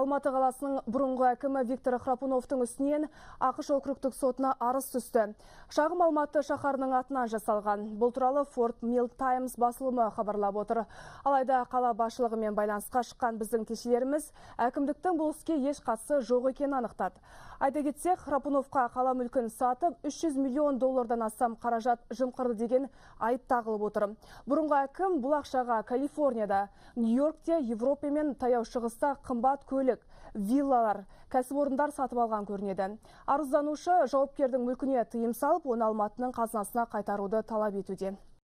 Алматы қаласының бұрынғы әкімі Виктор Храпуновтың үстінен ақш округтік сотына арыз түсті. Шағым Алматы шаһарының атынан жасалған. Бұл туралы Fort Mill Times басылымы хабарлап отыр. Алайда қала басшылығымен байланысқа шыққан біздің тілшілеріміз әкімдіктің бұл іске еш қатысы жоқ екенін анықтады. Айта кетсек, Храпуновқа қала мүлкін сатып, $300 миллион астам қаражат жымқырды деген айып тағылып отыр. Бұрынғы әкім бұл ақшаға Калифорнияда, Нью-Йоркте, Европа мен Таяу Шығыста қымбат көлік, виллалар, кәсіпорындар сатып алған көрінеді. Арызданушы жауапкердің мүлкіне тыйым салып, оны Алматының қазынасына қайтаруды талап етуде.